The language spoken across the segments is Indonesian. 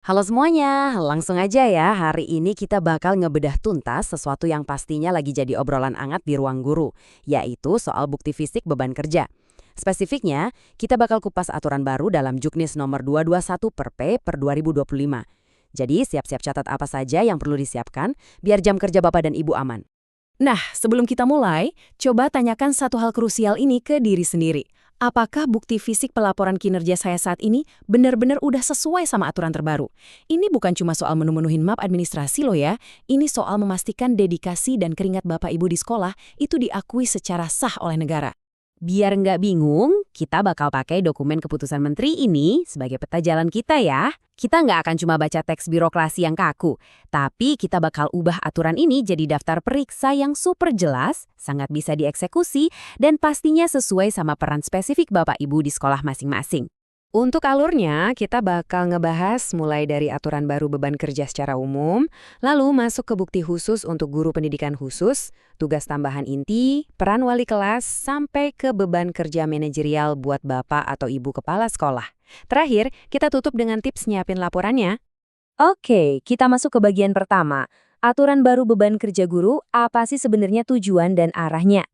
Halo semuanya, langsung aja ya. Hari ini kita bakal ngebedah tuntas sesuatu yang pastinya lagi jadi obrolan hangat di ruang guru, yaitu soal bukti fisik beban kerja. Spesifiknya, kita bakal kupas aturan baru dalam Juknis nomor 221 per P per 2025. Jadi siap-siap catat apa saja yang perlu disiapkan biar jam kerja Bapak dan Ibu aman. Nah, sebelum kita mulai, coba tanyakan satu hal krusial ini ke diri sendiri. Apakah bukti fisik pelaporan kinerja saya saat ini benar-benar udah sesuai sama aturan terbaru? Ini bukan cuma soal menu-menuhin map administrasi loh ya, ini soal memastikan dedikasi dan keringat Bapak Ibu di sekolah itu diakui secara sah oleh negara. Biar nggak bingung, kita bakal pakai dokumen keputusan menteri ini sebagai peta jalan kita ya. Kita nggak akan cuma baca teks birokrasi yang kaku, tapi kita bakal ubah aturan ini jadi daftar periksa yang super jelas, sangat bisa dieksekusi, dan pastinya sesuai sama peran spesifik Bapak Ibu di sekolah masing-masing. Untuk alurnya, kita bakal ngebahas mulai dari aturan baru beban kerja secara umum, lalu masuk ke bukti khusus untuk guru pendidikan khusus, tugas tambahan inti, peran wali kelas, sampai ke beban kerja manajerial buat Bapak atau Ibu kepala sekolah. Terakhir, kita tutup dengan tips nyiapin laporannya. Oke, kita masuk ke bagian pertama. Aturan baru beban kerja guru, apa sih sebenarnya tujuan dan arahnya?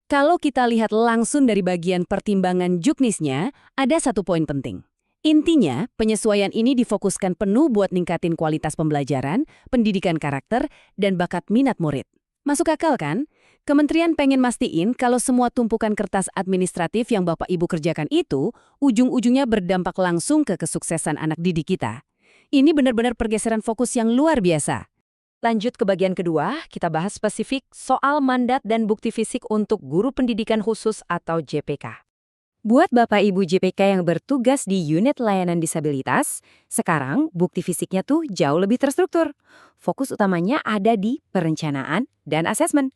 Kalau kita lihat langsung dari bagian pertimbangan juknisnya, ada satu poin penting. Intinya, penyesuaian ini difokuskan penuh buat ningkatin kualitas pembelajaran, pendidikan karakter, dan bakat minat murid. Masuk akal kan? Kementerian pengen mastiin kalau semua tumpukan kertas administratif yang Bapak Ibu kerjakan itu, ujung-ujungnya berdampak langsung ke kesuksesan anak didik kita. Ini benar-benar pergeseran fokus yang luar biasa. Lanjut ke bagian kedua, kita bahas spesifik soal mandat dan bukti fisik untuk guru pendidikan khusus atau JPK. Buat Bapak Ibu JPK yang bertugas di unit layanan disabilitas, sekarang bukti fisiknya tuh jauh lebih terstruktur. Fokus utamanya ada di perencanaan dan asesmen.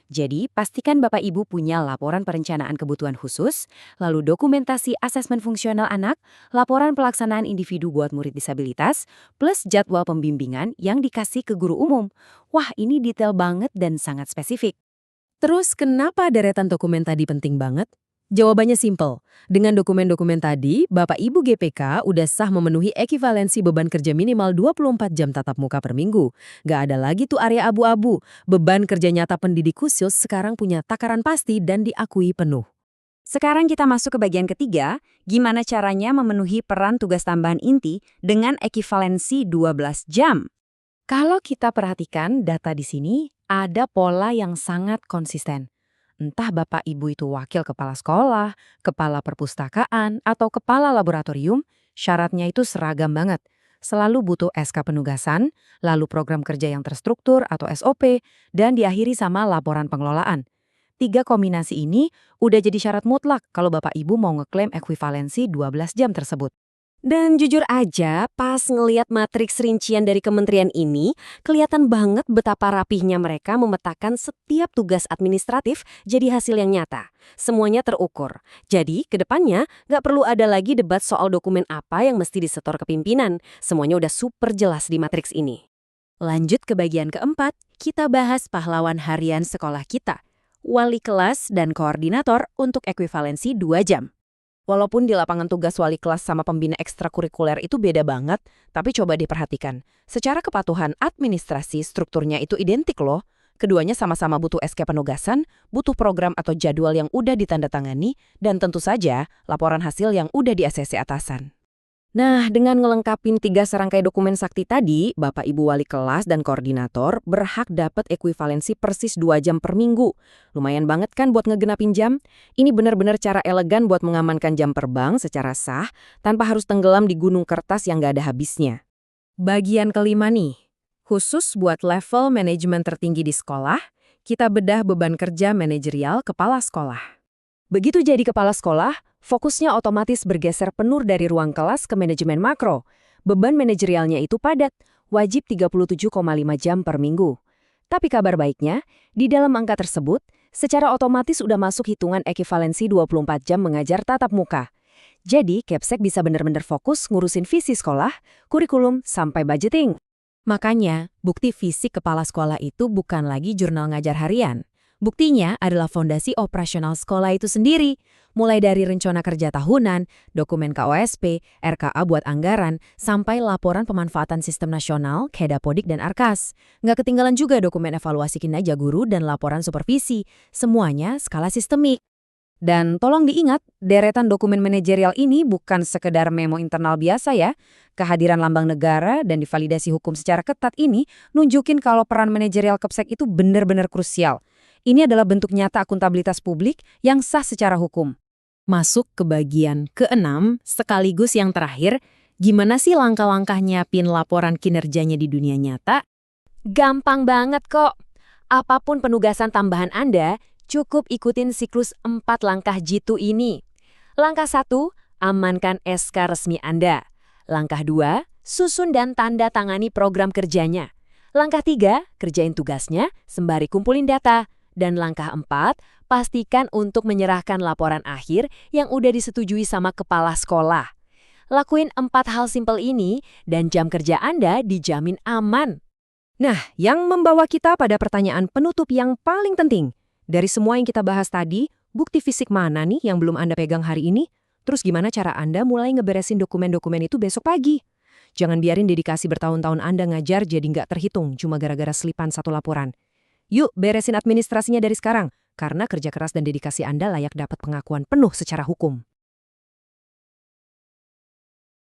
Jadi, pastikan Bapak Ibu punya laporan perencanaan kebutuhan khusus, lalu dokumentasi asesmen fungsional anak, laporan pelaksanaan individu buat murid disabilitas, plus jadwal pembimbingan yang dikasih ke guru umum. Wah, ini detail banget dan sangat spesifik. Terus kenapa deretan dokumen tadi penting banget? Jawabannya simpel. Dengan dokumen-dokumen tadi, Bapak Ibu GPK udah sah memenuhi ekivalensi beban kerja minimal 24 jam tatap muka per minggu. Gak ada lagi tuh area abu-abu. Beban kerja nyata pendidik khusus sekarang punya takaran pasti dan diakui penuh. Sekarang kita masuk ke bagian ketiga, gimana caranya memenuhi peran tugas tambahan inti dengan ekivalensi 12 jam. Kalau kita perhatikan data di sini, ada pola yang sangat konsisten. Entah Bapak Ibu itu wakil kepala sekolah, kepala perpustakaan, atau kepala laboratorium, syaratnya itu seragam banget. Selalu butuh SK penugasan, lalu program kerja yang terstruktur atau SOP, dan diakhiri sama laporan pengelolaan. 3 kombinasi ini udah jadi syarat mutlak kalau Bapak Ibu mau ngeklaim ekuivalensi 12 jam tersebut. Dan jujur aja, pas ngeliat matriks rincian dari kementerian ini, kelihatan banget betapa rapihnya mereka memetakan setiap tugas administratif jadi hasil yang nyata. Semuanya terukur. Jadi, ke depannya nggak perlu ada lagi debat soal dokumen apa yang mesti disetor ke pimpinan. Semuanya udah super jelas di matriks ini. Lanjut ke bagian keempat, kita bahas pahlawan harian sekolah kita. Wali kelas dan koordinator untuk ekuivalensi 2 jam. Walaupun di lapangan tugas wali kelas sama pembina ekstrakurikuler itu beda banget, tapi coba diperhatikan. Secara kepatuhan administrasi strukturnya itu identik loh. Keduanya sama-sama butuh SK penugasan, butuh program atau jadwal yang udah ditandatangani, dan tentu saja laporan hasil yang udah di-ACC atasan. Nah, dengan ngelengkapin 3 serangkai dokumen sakti tadi, Bapak Ibu wali kelas dan koordinator berhak dapat ekuivalensi persis 2 jam per minggu. Lumayan banget kan buat ngegenapin jam? Ini benar-benar cara elegan buat mengamankan jam terbang secara sah, tanpa harus tenggelam di gunung kertas yang gak ada habisnya. Bagian kelima nih, khusus buat level manajemen tertinggi di sekolah, kita bedah beban kerja manajerial kepala sekolah. Begitu jadi kepala sekolah, fokusnya otomatis bergeser penuh dari ruang kelas ke manajemen makro. Beban manajerialnya itu padat, wajib 37,5 jam per minggu. Tapi kabar baiknya, di dalam angka tersebut, secara otomatis udah masuk hitungan ekivalensi 24 jam mengajar tatap muka. Jadi, Kepsek bisa benar-benar fokus ngurusin visi sekolah, kurikulum, sampai budgeting. Makanya, bukti fisik kepala sekolah itu bukan lagi jurnal ngajar harian. Buktinya adalah fondasi operasional sekolah itu sendiri. Mulai dari rencana kerja tahunan, dokumen KOSP, RKA buat anggaran, sampai laporan pemanfaatan sistem nasional, Kedapodik dan Arkas. Nggak ketinggalan juga dokumen evaluasi kinerja guru dan laporan supervisi. Semuanya skala sistemik. Dan tolong diingat, deretan dokumen manajerial ini bukan sekedar memo internal biasa ya. Kehadiran lambang negara dan divalidasi hukum secara ketat ini nunjukin kalau peran manajerial Kepsek itu benar-benar krusial. Ini adalah bentuk nyata akuntabilitas publik yang sah secara hukum. Masuk ke bagian ke-6, sekaligus yang terakhir, gimana sih langkah-langkah nyiapin laporan kinerjanya di dunia nyata? Gampang banget kok. Apapun penugasan tambahan Anda, cukup ikutin siklus 4 langkah jitu ini. Langkah 1, amankan SK resmi Anda. Langkah 2, susun dan tanda tangani program kerjanya. Langkah 3, kerjain tugasnya sembari kumpulin data. Dan langkah 4, pastikan untuk menyerahkan laporan akhir yang udah disetujui sama kepala sekolah. Lakuin 4 hal simpel ini dan jam kerja Anda dijamin aman. Nah, yang membawa kita pada pertanyaan penutup yang paling penting. Dari semua yang kita bahas tadi, bukti fisik mana nih yang belum Anda pegang hari ini? Terus gimana cara Anda mulai ngeberesin dokumen-dokumen itu besok pagi? Jangan biarin dedikasi bertahun-tahun Anda ngajar jadi nggak terhitung cuma gara-gara selipan satu laporan. Yuk, beresin administrasinya dari sekarang, karena kerja keras dan dedikasi Anda layak dapat pengakuan penuh secara hukum.